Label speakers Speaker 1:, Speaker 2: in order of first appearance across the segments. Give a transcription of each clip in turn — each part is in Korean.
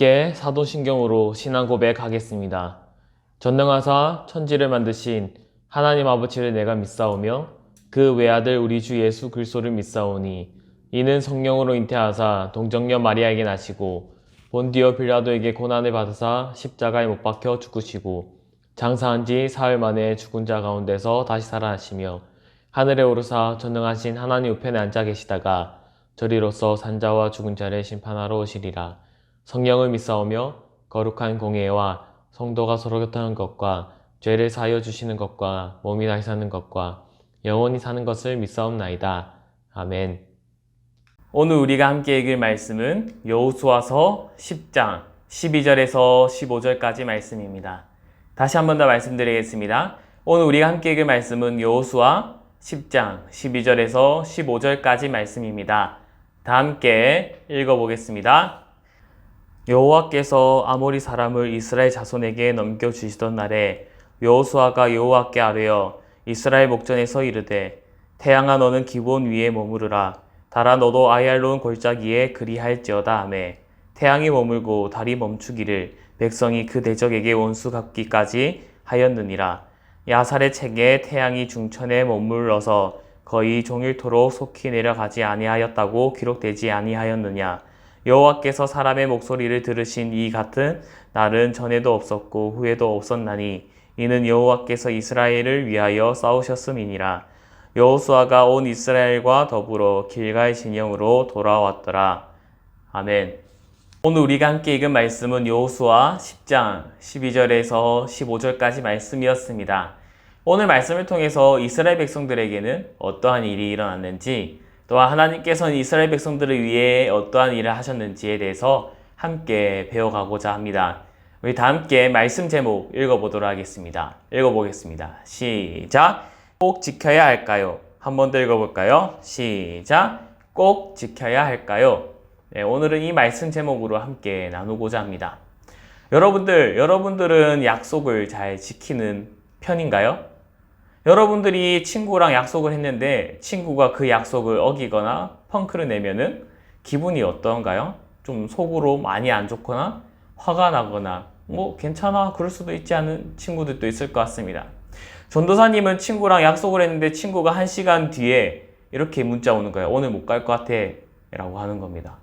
Speaker 1: 함께 사도신경으로 신앙 고백하겠습니다. 전능하사 천지를 만드신 하나님 아버지를 내가 믿사오며 그 외아들 우리 주 예수 그리스도를 믿사오니 이는 성령으로 잉태하사 동정녀 마리아에게 나시고 본디오 빌라도에게 고난을 받으사 십자가에 못 박혀 죽으시고 장사한 지 사흘 만에 죽은 자 가운데서 다시 살아나시며 하늘에 오르사 전능하신 하나님 우편에 앉아 계시다가 저리로서 산자와 죽은 자를 심판하러 오시리라. 성령을 믿사오며 거룩한 공예와 성도가 서로 교통하는 것과 죄를 사하여 주시는 것과 몸이 다시 사는 것과 영원히 사는 것을 믿사옵나이다. 아멘. 오늘 우리가 함께 읽을 말씀은 여호수아서 10장 12절에서 15절까지 말씀입니다. 다시 한 번 더 말씀드리겠습니다. 오늘 우리가 함께 읽을 말씀은 여호수아 10장 12절에서 15절까지 말씀입니다. 다 함께 읽어보겠습니다. 여호와께서 아모리 사람을 이스라엘 자손에게 넘겨주시던 날에 여호수아가 여호와께 아뢰어 이스라엘 목전에서 이르되 태양아 너는 기브온 위에 머무르라. 달아 너도 아얄론 골짜기에 그리할지어다 하매 태양이 머물고 달이 멈추기를 백성이 그 대적에게 원수 갚기까지 하였느니라. 야살의 책에 태양이 중천에 머물러서 거의 종일토록 속히 내려가지 아니하였다고 기록되지 아니하였느냐. 여호와께서 사람의 목소리를 들으신 이 같은 날은 전에도 없었고 후에도 없었나니 이는 여호와께서 이스라엘을 위하여 싸우셨음이니라. 여호수아가 온 이스라엘과 더불어 길갈 진영으로 돌아왔더라. 아멘. 오늘 우리가 함께 읽은 말씀은 여호수아 10장 12절에서 15절까지 말씀이었습니다. 오늘 말씀을 통해서 이스라엘 백성들에게는 어떠한 일이 일어났는지, 또한 하나님께서는 이스라엘 백성들을 위해 어떠한 일을 하셨는지에 대해서 함께 배워가고자 합니다. 우리 다 함께 말씀 제목 읽어보도록 하겠습니다. 읽어보겠습니다. 시작! 꼭 지켜야 할까요? 한 번 더 읽어볼까요? 시작! 꼭 지켜야 할까요? 네, 오늘은 이 말씀 제목으로 함께 나누고자 합니다. 여러분들은 약속을 잘 지키는 편인가요? 여러분들이 친구랑 약속을 했는데 친구가 그 약속을 어기거나 펑크를 내면은 기분이 어떤가요? 좀 속으로 많이 안 좋거나 화가 나거나 뭐 괜찮아 그럴 수도 있지 않은 친구들도 있을 것 같습니다. 전도사님은 친구랑 약속을 했는데 친구가 1시간 뒤에 이렇게 문자 오는 거예요. 오늘 못 갈 것 같아 라고 하는 겁니다.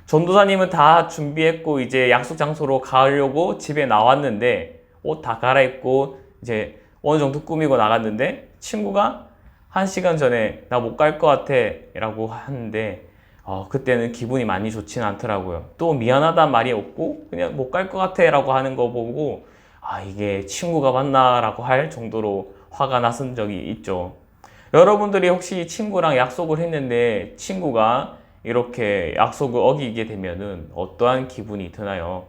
Speaker 1: 전도사님은 다 준비했고 이제 약속 장소로 가려고 집에 나왔는데 옷 다 갈아입고 이제 어느 정도 꾸미고 나갔는데 친구가 1시간 전에 나 못 갈 것 같아 라고 하는데 그때는 기분이 많이 좋지는 않더라고요. 또 미안하다는 말이 없고 그냥 못 갈 것 같아 라고 하는 거 보고 이게 친구가 맞나 라고 할 정도로 화가 났은 적이 있죠. 여러분들이 혹시 친구랑 약속을 했는데 친구가 이렇게 약속을 어기게 되면은 어떠한 기분이 드나요?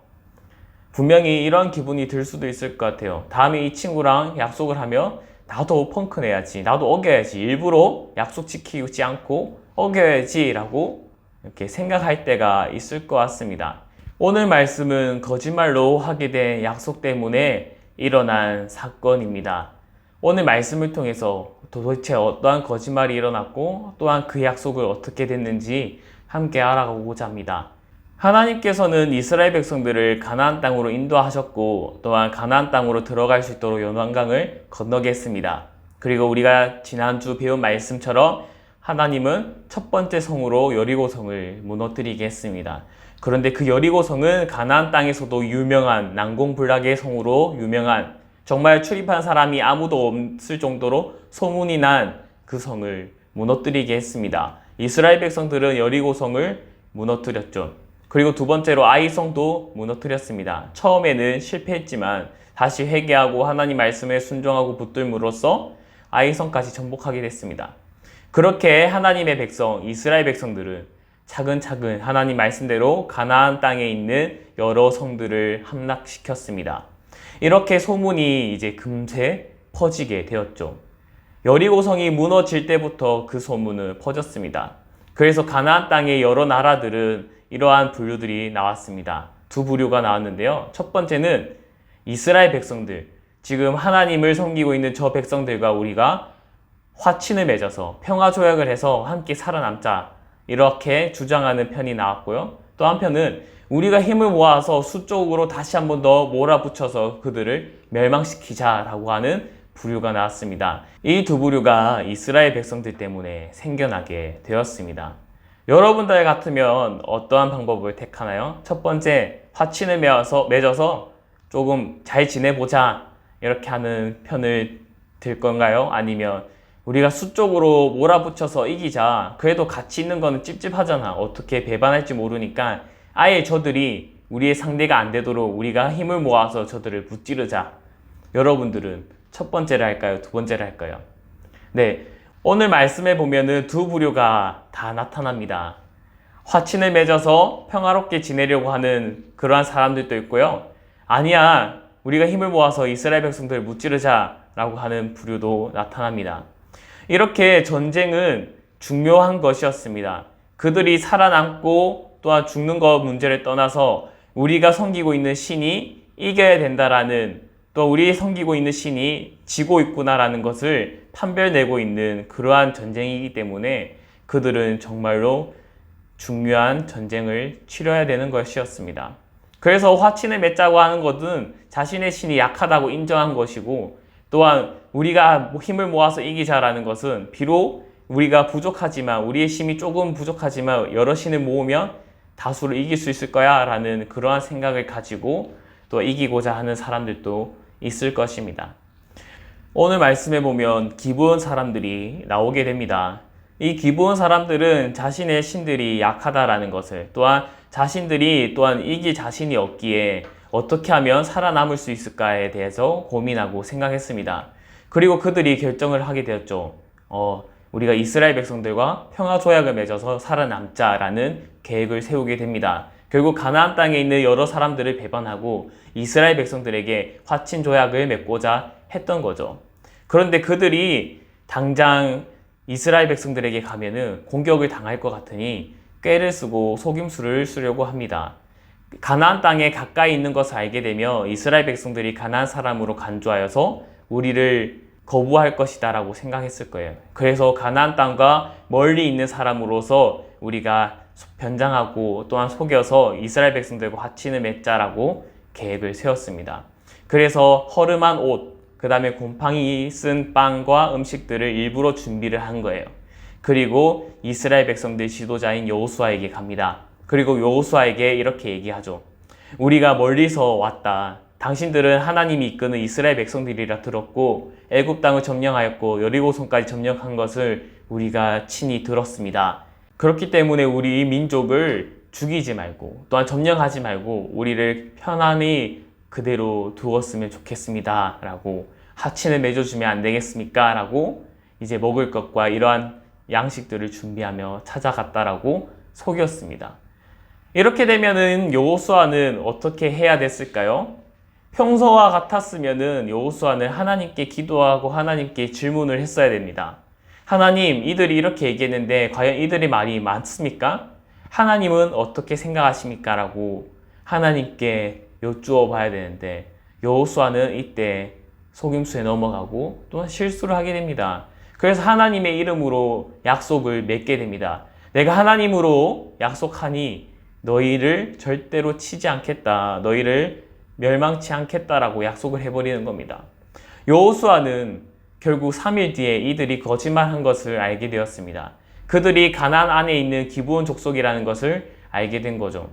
Speaker 1: 분명히 이런 기분이 들 수도 있을 것 같아요. 다음에 이 친구랑 약속을 하면 나도 펑크 내야지, 나도 어겨야지, 일부러 약속 지키지 않고 어겨야지 라고 이렇게 생각할 때가 있을 것 같습니다. 오늘 말씀은 거짓말로 하게 된 약속 때문에 일어난 사건입니다. 오늘 말씀을 통해서 도대체 어떠한 거짓말이 일어났고 또한 그 약속을 어떻게 됐는지 함께 알아가고자 합니다. 하나님께서는 이스라엘 백성들을 가나안 땅으로 인도하셨고 또한 가나안 땅으로 들어갈 수 있도록 요단강을 건너게 했습니다. 그리고 우리가 지난주 배운 말씀처럼 하나님은 첫 번째 성으로 여리고성을 무너뜨리게 했습니다. 그런데 그 여리고성은 가나안 땅에서도 유명한 난공불락의 성으로 유명한 정말 출입한 사람이 아무도 없을 정도로 소문이 난 그 성을 무너뜨리게 했습니다. 이스라엘 백성들은 여리고성을 무너뜨렸죠. 그리고 두 번째로 아이성도 무너뜨렸습니다. 처음에는 실패했지만 다시 회개하고 하나님 말씀에 순종하고 붙들므로써 아이성까지 정복하게 됐습니다. 그렇게 하나님의 백성, 이스라엘 백성들은 차근차근 하나님 말씀대로 가나안 땅에 있는 여러 성들을 함락시켰습니다. 이렇게 소문이 이제 금세 퍼지게 되었죠. 여리고성이 무너질 때부터 그 소문은 퍼졌습니다. 그래서 가나안 땅의 여러 나라들은 이러한 부류들이 나왔습니다. 두 부류가 나왔는데요. 첫 번째는 이스라엘 백성들, 지금 하나님을 섬기고 있는 저 백성들과 우리가 화친을 맺어서 평화조약을 해서 함께 살아남자 이렇게 주장하는 편이 나왔고요. 또 한편은 우리가 힘을 모아서 수적으로 다시 한 번 더 몰아붙여서 그들을 멸망시키자라고 하는 부류가 나왔습니다. 이 두 부류가 이스라엘 백성들 때문에 생겨나게 되었습니다. 여러분들 같으면 어떠한 방법을 택하나요? 첫 번째, 화친을 맺어서 조금 잘 지내보자 이렇게 하는 편을 들 건가요? 아니면 우리가 수적으로 몰아붙여서 이기자, 그래도 같이 있는 거는 찝찝하잖아, 어떻게 배반할지 모르니까 아예 저들이 우리의 상대가 안 되도록 우리가 힘을 모아서 저들을 무찌르자. 여러분들은 첫 번째를 할까요? 두 번째를 할까요? 네, 오늘 말씀에 보면은 두 부류가 다 나타납니다. 화친을 맺어서 평화롭게 지내려고 하는 그러한 사람들도 있고요. 아니야, 우리가 힘을 모아서 이스라엘 백성들을 무찌르자 라고 하는 부류도 나타납니다. 이렇게 전쟁은 중요한 것이었습니다. 그들이 살아남고 또한 죽는 것 문제를 떠나서 우리가 섬기고 있는 신이 이겨야 된다라는, 또 우리 섬기고 있는 신이 지고 있구나라는 것을 판별내고 있는 그러한 전쟁이기 때문에 그들은 정말로 중요한 전쟁을 치러야 되는 것이었습니다. 그래서 화친을 맺자고 하는 것은 자신의 신이 약하다고 인정한 것이고, 또한 우리가 힘을 모아서 이기자라는 것은 비록 우리가 부족하지만, 우리의 힘이 조금 부족하지만 여러 신을 모으면 다수를 이길 수 있을 거야 라는 그러한 생각을 가지고 또 이기고자 하는 사람들도 있을 것입니다. 오늘 말씀에 보면 기브온 사람들이 나오게 됩니다. 이 기브온 사람들은 자신의 신들이 약하다라는 것을, 또한 자신들이 또한 이길 자신이 없기에 어떻게 하면 살아남을 수 있을까에 대해서 고민하고 생각했습니다. 그리고 그들이 결정을 하게 되었죠. 우리가 이스라엘 백성들과 평화조약을 맺어서 살아남자라는 계획을 세우게 됩니다. 결국 가나안 땅에 있는 여러 사람들을 배반하고 이스라엘 백성들에게 화친 조약을 맺고자 했던 거죠. 그런데 그들이 당장 이스라엘 백성들에게 가면은 공격을 당할 것 같으니 꾀를 쓰고 속임수를 쓰려고 합니다. 가나안 땅에 가까이 있는 것을 알게 되면 이스라엘 백성들이 가나안 사람으로 간주하여서 우리를 거부할 것이다 라고 생각했을 거예요. 그래서 가나안 땅과 멀리 있는 사람으로서 우리가 변장하고 또한 속여서 이스라엘 백성들과 화친을 맺자라고 계획을 세웠습니다. 그래서 허름한 옷, 그 다음에 곰팡이 쓴 빵과 음식들을 일부러 준비를 한 거예요. 그리고 이스라엘 백성들 지도자인 여호수아에게 갑니다. 그리고 여호수아에게 이렇게 얘기하죠. 우리가 멀리서 왔다. 당신들은 하나님이 이끄는 이스라엘 백성들이라 들었고 애굽 땅을 점령하였고 여리고성까지 점령한 것을 우리가 친히 들었습니다. 그렇기 때문에 우리 민족을 죽이지 말고 또한 점령하지 말고 우리를 편안히 그대로 두었으면 좋겠습니다 라고, 화친을 맺어주면 안 되겠습니까? 라고 이제 먹을 것과 이러한 양식들을 준비하며 찾아갔다라고 속였습니다. 이렇게 되면은 여호수아는 어떻게 해야 됐을까요? 평소와 같았으면은 여호수아는 하나님께 기도하고 하나님께 질문을 했어야 됩니다. 하나님, 이들이 이렇게 얘기했는데 과연 이들의 말이 맞습니까? 하나님은 어떻게 생각하십니까? 라고 하나님께 여쭈어 봐야 되는데 여호수아는 이때 속임수에 넘어가고 또 실수를 하게 됩니다. 그래서 하나님의 이름으로 약속을 맺게 됩니다. 내가 하나님으로 약속하니 너희를 절대로 치지 않겠다, 너희를 멸망치 않겠다라고 약속을 해버리는 겁니다. 여호수아는 결국 3일 뒤에 이들이 거짓말한 것을 알게 되었습니다. 그들이 가나안 안에 있는 기브온 족속이라는 것을 알게 된 거죠.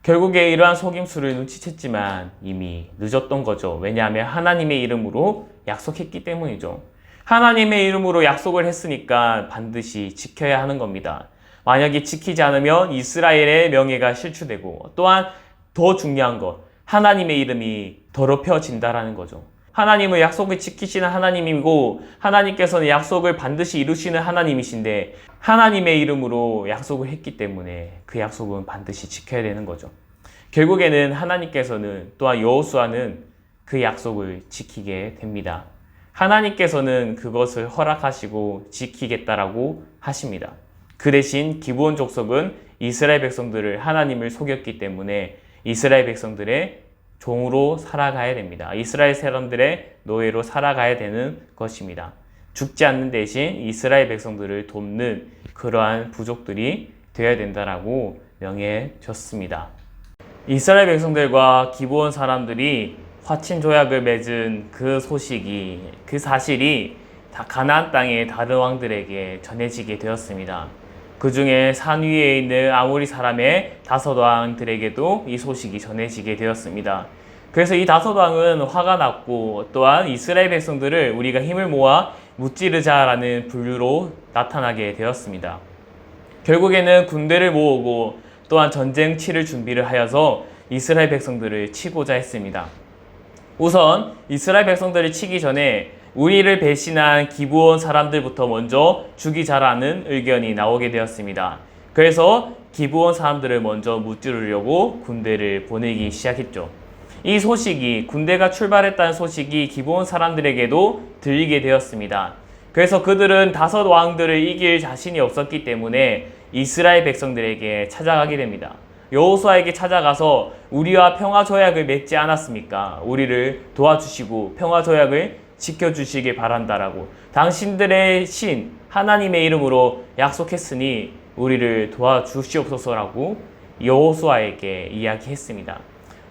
Speaker 1: 결국에 이러한 속임수를 눈치챘지만 이미 늦었던 거죠. 왜냐하면 하나님의 이름으로 약속했기 때문이죠. 하나님의 이름으로 약속을 했으니까 반드시 지켜야 하는 겁니다. 만약에 지키지 않으면 이스라엘의 명예가 실추되고, 또한 더 중요한 것, 하나님의 이름이 더럽혀진다라는 거죠. 하나님은 약속을 지키시는 하나님이고 하나님께서는 약속을 반드시 이루시는 하나님이신데 하나님의 이름으로 약속을 했기 때문에 그 약속은 반드시 지켜야 되는 거죠. 결국에는 하나님께서는, 또한 여호수아는 그 약속을 지키게 됩니다. 하나님께서는 그것을 허락하시고 지키겠다라고 하십니다. 그 대신 기브온 족속은 이스라엘 백성들을, 하나님을 속였기 때문에 이스라엘 백성들의 종으로 살아가야 됩니다. 이스라엘 사람들의 노예로 살아가야 되는 것입니다. 죽지 않는 대신 이스라엘 백성들을 돕는 그러한 부족들이 되어야 된다라고 명해 줬습니다. 이스라엘 백성들과 기브온 사람들이 화친 조약을 맺은 그 사실이 다 가나안 땅의 다른 왕들에게 전해지게 되었습니다. 그 중에 산 위에 있는 아모리 사람의 5왕들에게도 이 소식이 전해지게 되었습니다. 그래서 이 5왕은 화가 났고 또한 이스라엘 백성들을 우리가 힘을 모아 무찌르자라는 분류로 나타나게 되었습니다. 결국에는 군대를 모으고 또한 전쟁 치를 준비를 하여서 이스라엘 백성들을 치고자 했습니다. 우선 이스라엘 백성들을 치기 전에 우리를 배신한 기브온 사람들부터 먼저 죽이자라는 의견이 나오게 되었습니다. 그래서 기브온 사람들을 먼저 무찌르려고 군대를 보내기 시작했죠. 이 소식이, 군대가 출발했다는 소식이 기브온 사람들에게도 들리게 되었습니다. 그래서 그들은 5왕들을 이길 자신이 없었기 때문에 이스라엘 백성들에게 찾아가게 됩니다. 여호수아에게 찾아가서 우리와 평화 조약을 맺지 않았습니까? 우리를 도와주시고 평화 조약을 지켜주시길 바란다라고, 당신들의 신 하나님의 이름으로 약속했으니 우리를 도와주시옵소서라고 여호수아에게 이야기했습니다.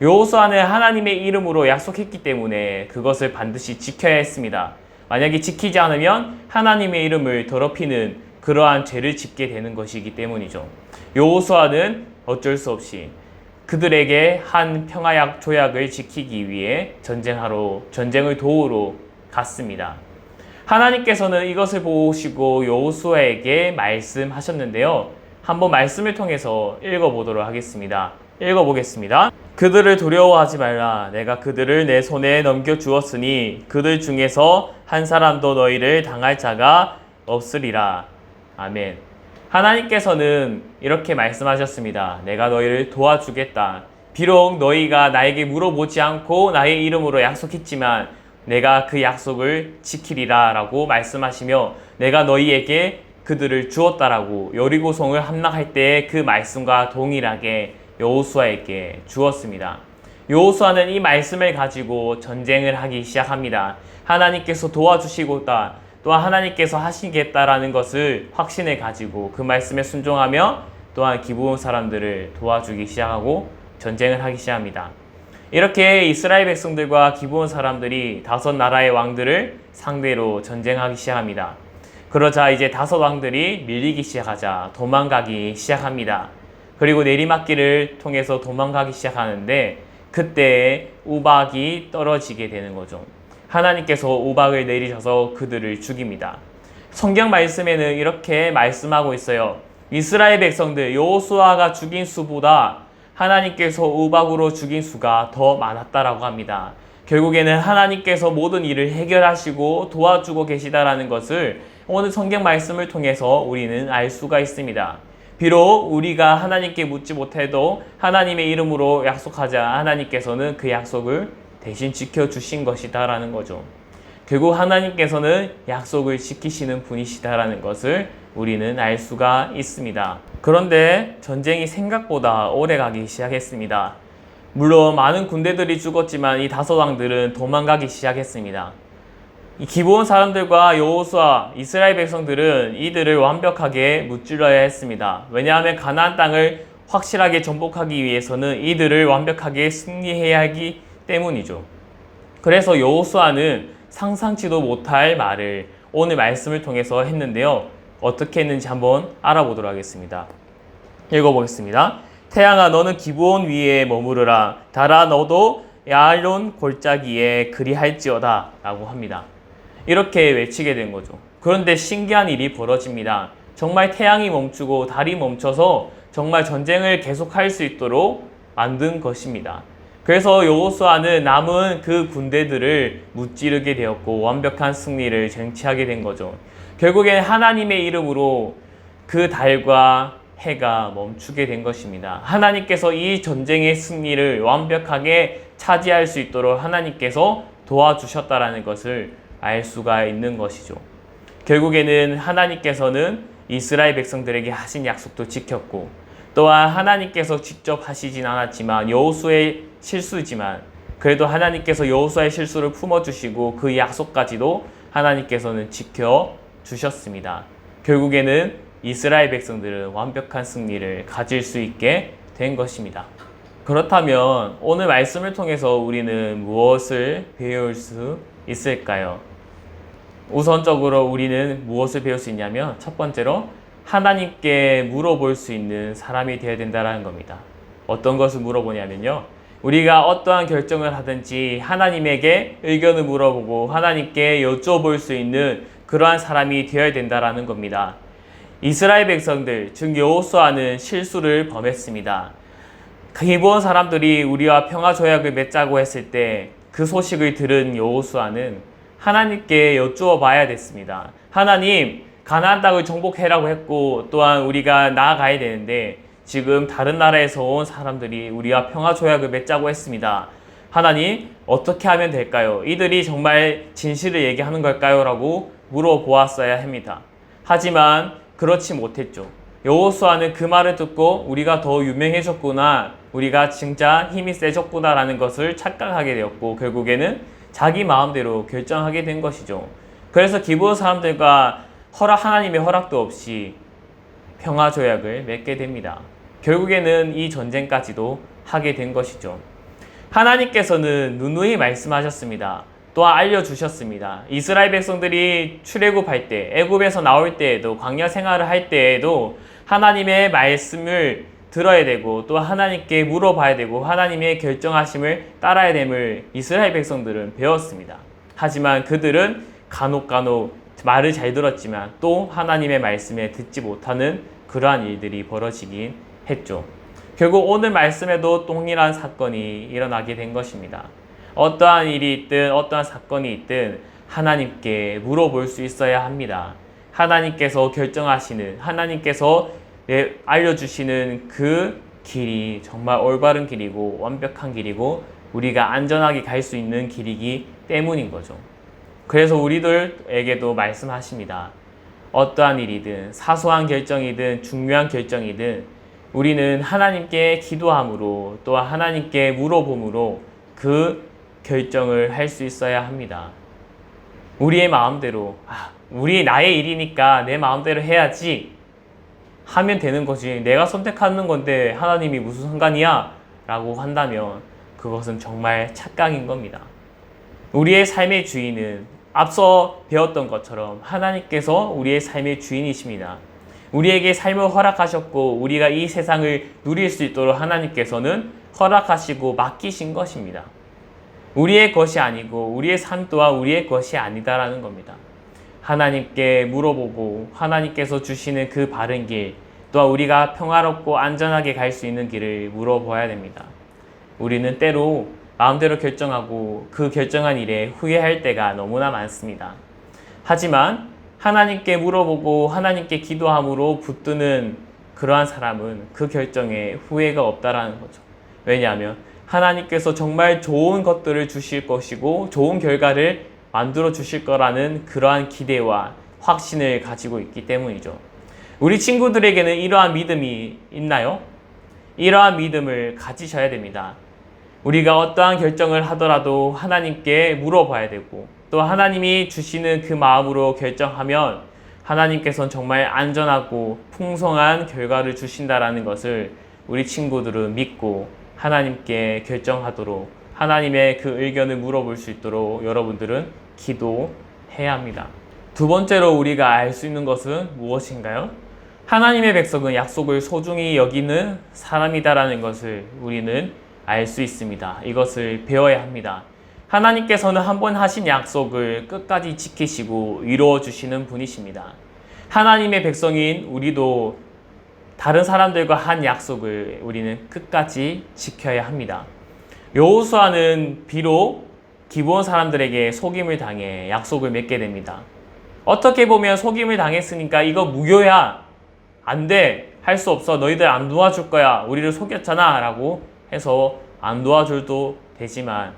Speaker 1: 여호수아는 하나님의 이름으로 약속했기 때문에 그것을 반드시 지켜야 했습니다. 만약에 지키지 않으면 하나님의 이름을 더럽히는 그러한 죄를 짓게 되는 것이기 때문이죠. 여호수아는 어쩔 수 없이 그들에게 한 평화 조약을 지키기 위해 전쟁을 도우러 갔습니다. 하나님께서는 이것을 보시고 여호수아에게 말씀하셨는데요. 한번 말씀을 통해서 읽어보도록 하겠습니다. 읽어보겠습니다. 그들을 두려워하지 말라. 내가 그들을 내 손에 넘겨주었으니 그들 중에서 한 사람도 너희를 당할 자가 없으리라. 아멘. 하나님께서는 이렇게 말씀하셨습니다. 내가 너희를 도와주겠다. 비록 너희가 나에게 물어보지 않고 나의 이름으로 약속했지만 내가 그 약속을 지키리라 라고 말씀하시며, 내가 너희에게 그들을 주었다라고 여리고성을 함락할 때의 그 말씀과 동일하게 여호수아에게 주었습니다. 여호수아는 이 말씀을 가지고 전쟁을 하기 시작합니다. 하나님께서 도와주시고다, 또한 하나님께서 하시겠다라는 것을 확신을 가지고 그 말씀에 순종하며 또한 기브온 사람들을 도와주기 시작하고 전쟁을 하기 시작합니다. 이렇게 이스라엘 백성들과 기브온 사람들이 5나라의 왕들을 상대로 전쟁하기 시작합니다. 그러자 이제 5왕들이 밀리기 시작하자 도망가기 시작합니다. 그리고 내리막길을 통해서 도망가기 시작하는데 그때 우박이 떨어지게 되는 거죠. 하나님께서 우박을 내리셔서 그들을 죽입니다. 성경 말씀에는 이렇게 말씀하고 있어요. 이스라엘 백성들 여호수아가 죽인 수보다 하나님께서 우박으로 죽인 수가 더 많았다라고 합니다. 결국에는 하나님께서 모든 일을 해결하시고 도와주고 계시다라는 것을 오늘 성경 말씀을 통해서 우리는 알 수가 있습니다. 비록 우리가 하나님께 묻지 못해도 하나님의 이름으로 약속하자 하나님께서는 그 약속을 대신 지켜주신 것이다라는 거죠. 결국 하나님께서는 약속을 지키시는 분이시다라는 것을 우리는 알 수가 있습니다. 그런데 전쟁이 생각보다 오래 가기 시작했습니다. 물론 많은 군대들이 죽었지만 이 5왕들은 도망가기 시작했습니다. 이 기브온 사람들과 여호수아, 이스라엘 백성들은 이들을 완벽하게 무찔러야 했습니다. 왜냐하면 가나안 땅을 확실하게 정복하기 위해서는 이들을 완벽하게 승리해야 하기 때문이죠. 그래서 여호수아는 상상치도 못할 말을 오늘 말씀을 통해서 했는데요. 어떻게 했는지 한번 알아보도록 하겠습니다. 읽어보겠습니다. 태양아, 너는 기브온 위에 머무르라. 달아, 너도 야알론 골짜기에 그리할지어다 라고 합니다. 이렇게 외치게 된 거죠. 그런데 신기한 일이 벌어집니다. 정말 태양이 멈추고 달이 멈춰서 정말 전쟁을 계속할 수 있도록 만든 것입니다. 그래서 여호수아는 남은 그 군대들을 무찌르게 되었고 완벽한 승리를 쟁취하게 된 거죠. 결국엔 하나님의 이름으로 그 달과 해가 멈추게 된 것입니다. 하나님께서 이 전쟁의 승리를 완벽하게 차지할 수 있도록 하나님께서 도와주셨다라는 것을 알 수가 있는 것이죠. 결국에는 하나님께서는 이스라엘 백성들에게 하신 약속도 지켰고, 또한 하나님께서 직접 하시진 않았지만 여호수아의 실수지만 그래도 하나님께서 여호수아의 실수를 품어주시고 그 약속까지도 하나님께서는 지켜주셨습니다. 결국에는 이스라엘 백성들은 완벽한 승리를 가질 수 있게 된 것입니다. 그렇다면 오늘 말씀을 통해서 우리는 무엇을 배울 수 있을까요? 우선적으로 우리는 무엇을 배울 수 있냐면 첫 번째로 하나님께 물어볼 수 있는 사람이 되어야 된다는 겁니다. 어떤 것을 물어보냐면요. 우리가 어떠한 결정을 하든지 하나님에게 의견을 물어보고 하나님께 여쭤볼 수 있는 그러한 사람이 되어야 된다는 겁니다. 이스라엘 백성들, 즉 여호수아는 실수를 범했습니다. 기브온 사람들이 우리와 평화 조약을 맺자고 했을 때 그 소식을 들은 여호수아는 하나님께 여쭈어 봐야 됐습니다. 하나님, 가나안 땅을 정복해라고 했고 또한 우리가 나아가야 되는데 지금 다른 나라에서 온 사람들이 우리와 평화 조약을 맺자고 했습니다. 하나님, 어떻게 하면 될까요? 이들이 정말 진실을 얘기하는 걸까요? 라고 물어보았어야 합니다. 하지만 그렇지 못했죠. 여호수아는 그 말을 듣고 우리가 더 유명해졌구나, 우리가 진짜 힘이 세졌구나 라는 것을 착각하게 되었고 결국에는 자기 마음대로 결정하게 된 것이죠. 그래서 기브온 사람들과 하나님의 허락도 없이 평화 조약을 맺게 됩니다. 결국에는 이 전쟁까지도 하게 된 것이죠. 하나님께서는 누누이 말씀하셨습니다. 또한 알려주셨습니다. 이스라엘 백성들이 출애굽할 때, 애굽에서 나올 때에도, 광야 생활을 할 때에도 하나님의 말씀을 들어야 되고 또 하나님께 물어봐야 되고 하나님의 결정하심을 따라야 됨을 이스라엘 백성들은 배웠습니다. 하지만 그들은 간혹 말을 잘 들었지만 또 하나님의 말씀에 듣지 못하는 그러한 일들이 벌어지긴 했죠. 결국 오늘 말씀에도 동일한 사건이 일어나게 된 것입니다. 어떠한 일이 있든 어떠한 사건이 있든 하나님께 물어볼 수 있어야 합니다. 하나님께서 결정하시는, 하나님께서 알려주시는 그 길이 정말 올바른 길이고 완벽한 길이고 우리가 안전하게 갈 수 있는 길이기 때문인 거죠. 그래서 우리들에게도 말씀하십니다. 어떠한 일이든 사소한 결정이든 중요한 결정이든 우리는 하나님께 기도함으로 또한 하나님께 물어봄으로 그 결정을 할 수 있어야 합니다. 우리의 마음대로 나의 일이니까 내 마음대로 해야지 하면 되는 거지, 내가 선택하는 건데 하나님이 무슨 상관이야? 라고 한다면 그것은 정말 착각인 겁니다. 우리의 삶의 주인은 앞서 배웠던 것처럼 하나님께서 우리의 삶의 주인이십니다. 우리에게 삶을 허락하셨고 우리가 이 세상을 누릴 수 있도록 하나님께서는 허락하시고 맡기신 것입니다. 우리의 것이 아니고 우리의 삶 또한 우리의 것이 아니다라는 겁니다. 하나님께 물어보고 하나님께서 주시는 그 바른 길, 또한 우리가 평화롭고 안전하게 갈 수 있는 길을 물어봐야 됩니다. 우리는 때로 마음대로 결정하고 그 결정한 일에 후회할 때가 너무나 많습니다. 하지만 하나님께 물어보고 하나님께 기도함으로 붙드는 그러한 사람은 그 결정에 후회가 없다라는 거죠. 왜냐하면 하나님께서 정말 좋은 것들을 주실 것이고 좋은 결과를 만들어 주실 거라는 그러한 기대와 확신을 가지고 있기 때문이죠. 우리 친구들에게는 이러한 믿음이 있나요? 이러한 믿음을 가지셔야 됩니다. 우리가 어떠한 결정을 하더라도 하나님께 물어봐야 되고 또 하나님이 주시는 그 마음으로 결정하면 하나님께서는 정말 안전하고 풍성한 결과를 주신다라는 것을 우리 친구들은 믿고 하나님께 결정하도록, 하나님의 그 의견을 물어볼 수 있도록 여러분들은 기도해야 합니다. 두 번째로 우리가 알 수 있는 것은 무엇인가요? 하나님의 백성은 약속을 소중히 여기는 사람이다라는 것을 우리는 알 수 있습니다. 이것을 배워야 합니다. 하나님께서는 한 번 하신 약속을 끝까지 지키시고 이루어 주시는 분이십니다. 하나님의 백성인 우리도 다른 사람들과 한 약속을 우리는 끝까지 지켜야 합니다. 여호수아는 비록 기브온 사람들에게 속임을 당해 약속을 맺게 됩니다. 어떻게 보면 속임을 당했으니까 이거 무효야, 안 돼, 할 수 없어, 너희들 안 도와줄 거야, 우리를 속였잖아 라고 해서 안 도와줘도 되지만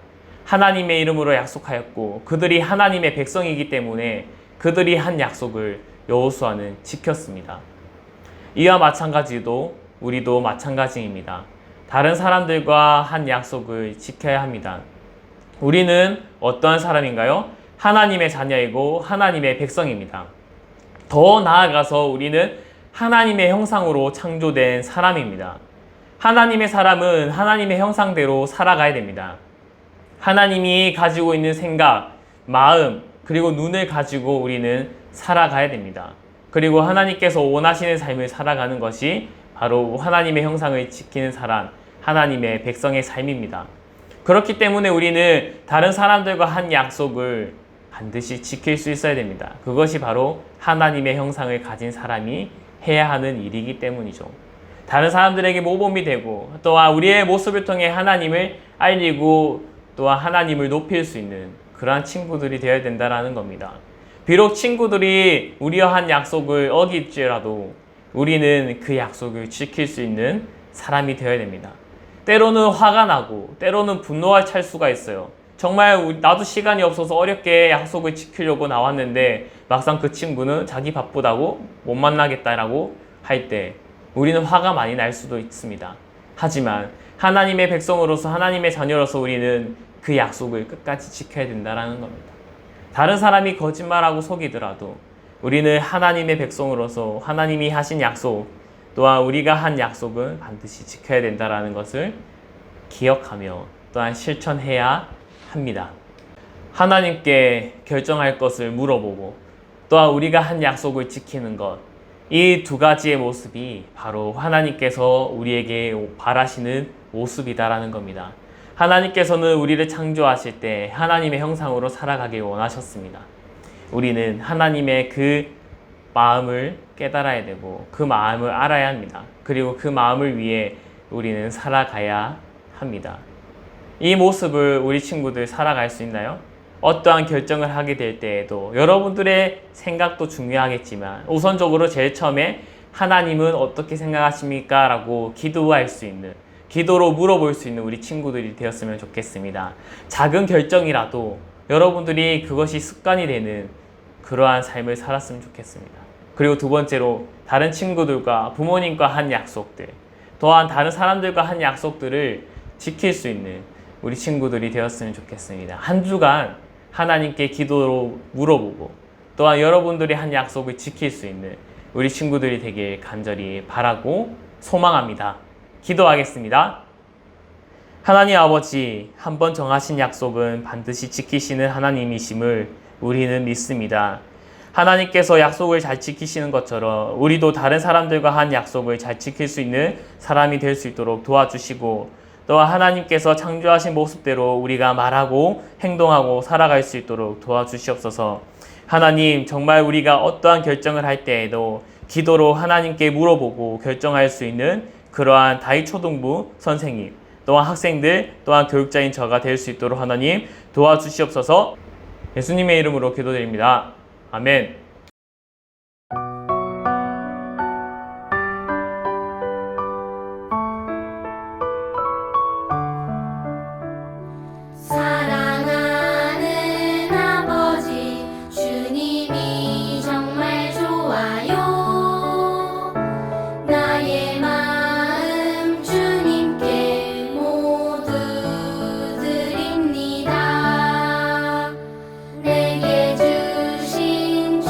Speaker 1: 하나님의 이름으로 약속하였고 그들이 하나님의 백성이기 때문에 그들이 한 약속을 여호수아는 지켰습니다. 이와 마찬가지로 우리도 마찬가지입니다. 다른 사람들과 한 약속을 지켜야 합니다. 우리는 어떠한 사람인가요? 하나님의 자녀이고 하나님의 백성입니다. 더 나아가서 우리는 하나님의 형상으로 창조된 사람입니다. 하나님의 사람은 하나님의 형상대로 살아가야 됩니다. 하나님이 가지고 있는 생각, 마음, 그리고 눈을 가지고 우리는 살아가야 됩니다. 그리고 하나님께서 원하시는 삶을 살아가는 것이 바로 하나님의 형상을 지키는 사람, 하나님의 백성의 삶입니다. 그렇기 때문에 우리는 다른 사람들과 한 약속을 반드시 지킬 수 있어야 됩니다. 그것이 바로 하나님의 형상을 가진 사람이 해야 하는 일이기 때문이죠. 다른 사람들에게 모범이 되고 또한 우리의 모습을 통해 하나님을 알리고 또한 하나님을 높일 수 있는 그러한 친구들이 되어야 된다는 겁니다. 비록 친구들이 우리와 한 약속을 어길지라도 우리는 그 약속을 지킬 수 있는 사람이 되어야 됩니다. 때로는 화가 나고 때로는 분노가 찰 수가 있어요. 정말 나도 시간이 없어서 어렵게 약속을 지키려고 나왔는데 막상 그 친구는 자기 바쁘다고 못 만나겠다라고 할 때 우리는 화가 많이 날 수도 있습니다. 하지만 하나님의 백성으로서 하나님의 자녀로서 우리는 그 약속을 끝까지 지켜야 된다는 겁니다. 다른 사람이 거짓말하고 속이더라도 우리는 하나님의 백성으로서 하나님이 하신 약속 또한 우리가 한 약속은 반드시 지켜야 된다는 것을 기억하며 또한 실천해야 합니다. 하나님께 결정할 것을 물어보고 또한 우리가 한 약속을 지키는 것, 이 두 가지의 모습이 바로 하나님께서 우리에게 바라시는 모습이다라는 겁니다. 하나님께서는 우리를 창조하실 때 하나님의 형상으로 살아가길 원하셨습니다. 우리는 하나님의 그 마음을 깨달아야 되고 그 마음을 알아야 합니다. 그리고 그 마음을 위해 우리는 살아가야 합니다. 이 모습을 우리 친구들 살아갈 수 있나요? 어떠한 결정을 하게 될 때에도 여러분들의 생각도 중요하겠지만 우선적으로 제일 처음에 하나님은 어떻게 생각하십니까? 라고 기도할 수 있는, 기도로 물어볼 수 있는 우리 친구들이 되었으면 좋겠습니다. 작은 결정이라도 여러분들이 그것이 습관이 되는 그러한 삶을 살았으면 좋겠습니다. 그리고 두 번째로 다른 친구들과 부모님과 한 약속들, 또한 다른 사람들과 한 약속들을 지킬 수 있는 우리 친구들이 되었으면 좋겠습니다. 한 주간 하나님께 기도로 물어보고 또한 여러분들이 한 약속을 지킬 수 있는 우리 친구들이 되길 간절히 바라고 소망합니다. 기도하겠습니다. 하나님 아버지, 한번 정하신 약속은 반드시 지키시는 하나님이심을 우리는 믿습니다. 하나님께서 약속을 잘 지키시는 것처럼 우리도 다른 사람들과 한 약속을 잘 지킬 수 있는 사람이 될 수 있도록 도와주시고 또한 하나님께서 창조하신 모습대로 우리가 말하고 행동하고 살아갈 수 있도록 도와주시옵소서. 하나님, 정말 우리가 어떠한 결정을 할 때에도 기도로 하나님께 물어보고 결정할 수 있는 그러한 다이초등부 선생님, 또한 학생들, 또한 교육자인 저가 될 수 있도록 하나님 도와주시옵소서. 예수님의 이름으로 기도드립니다. 아멘.
Speaker 2: 내게 주신 주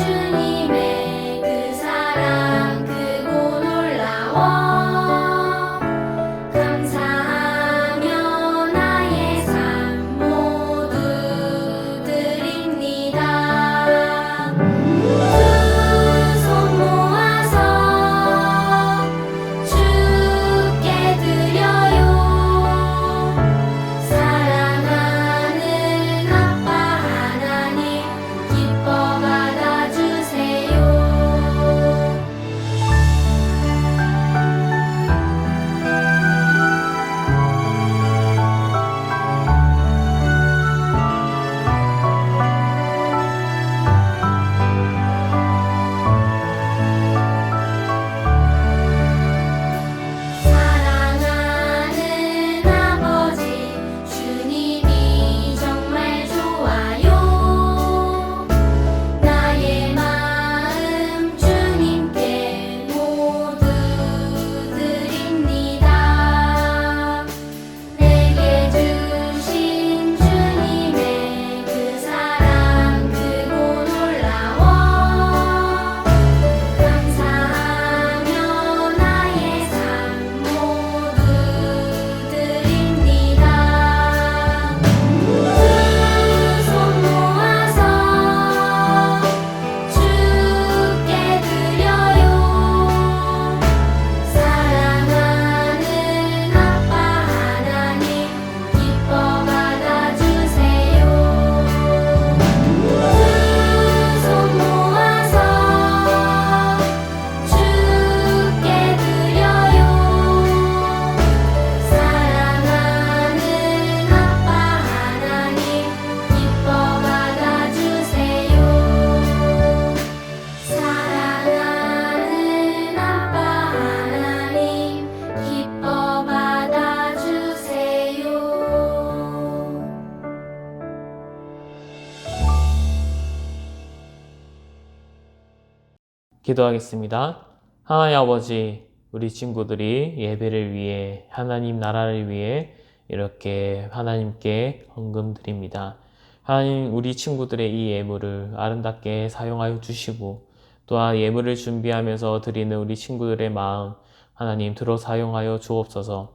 Speaker 1: 기도하겠습니다. 하나님 아버지, 우리 친구들이 예배를 위해, 하나님 나라를 위해 이렇게 하나님께 헌금 드립니다. 하나님, 우리 친구들의 이 예물을 아름답게 사용하여 주시고, 또한 예물을 준비하면서 드리는 우리 친구들의 마음, 하나님 들어 사용하여 주옵소서.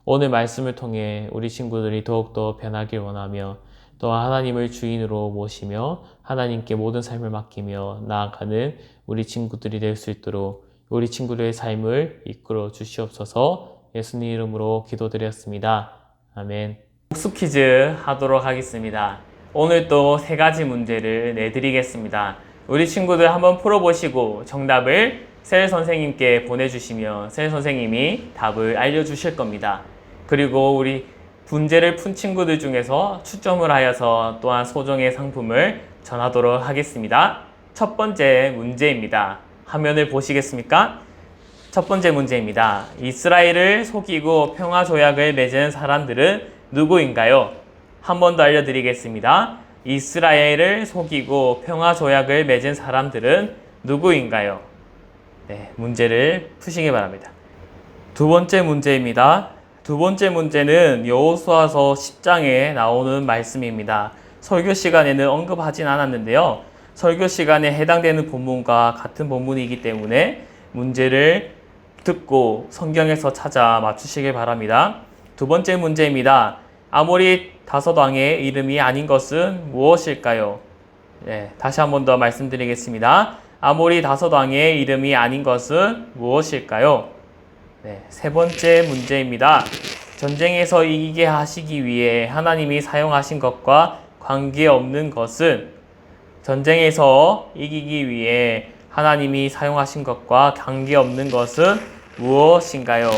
Speaker 1: 오늘 말씀을 통해 우리 친구들이 더욱더 변하길 원하며, 또한 하나님을 주인으로 모시며 하나님께 모든 삶을 맡기며 나아가는 우리 친구들이 될 수 있도록 우리 친구들의 삶을 이끌어 주시옵소서. 예수님 이름으로 기도드렸습니다. 아멘. 복수 퀴즈 하도록 하겠습니다. 오늘 또 3가지 문제를 내드리겠습니다. 우리 친구들 한번 풀어보시고 정답을 셀 선생님께 보내주시면 셀 선생님이 답을 알려주실 겁니다. 그리고 우리 문제를 푼 친구들 중에서 추첨을 하여서 또한 소정의 상품을 전하도록 하겠습니다. 첫 번째 문제입니다. 화면을 보시겠습니까? 첫 번째 문제입니다. 이스라엘을 속이고 평화조약을 맺은 사람들은 누구인가요? 한 번 더 알려드리겠습니다. 이스라엘을 속이고 평화조약을 맺은 사람들은 누구인가요? 네, 문제를 푸시기 바랍니다. 두 번째 문제입니다. 두 번째 문제는 여호수아서 10장에 나오는 말씀입니다. 설교 시간에는 언급하진 않았는데요. 설교 시간에 해당되는 본문과 같은 본문이기 때문에 문제를 듣고 성경에서 찾아 맞추시길 바랍니다. 두 번째 문제입니다. 아모리 다섯 왕의 이름이 아닌 것은 무엇일까요? 네, 다시 한 번 더 말씀드리겠습니다. 아모리 다섯 왕의 이름이 아닌 것은 무엇일까요? 네, 세 번째 문제입니다. 전쟁에서 이기게 하시기 위해 하나님이 사용하신 것과 관계없는 것은 전쟁에서 이기기 위해 하나님이 사용하신 것과 관계없는 것은 무엇인가요?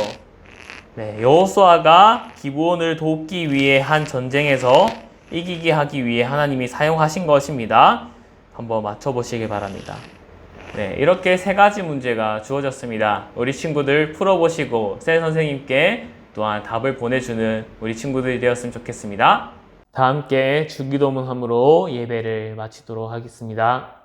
Speaker 1: 네, 여호수아가 기브온을 돕기 위해 한 전쟁에서 이기게 하기 위해 하나님이 사용하신 것입니다. 한번 맞춰보시기 바랍니다. 네, 이렇게 3가지 문제가 주어졌습니다. 우리 친구들 풀어보시고 셀 선생님께 또한 답을 보내주는 우리 친구들이 되었으면 좋겠습니다. 다 함께 주기도문함으로 예배를 마치도록 하겠습니다.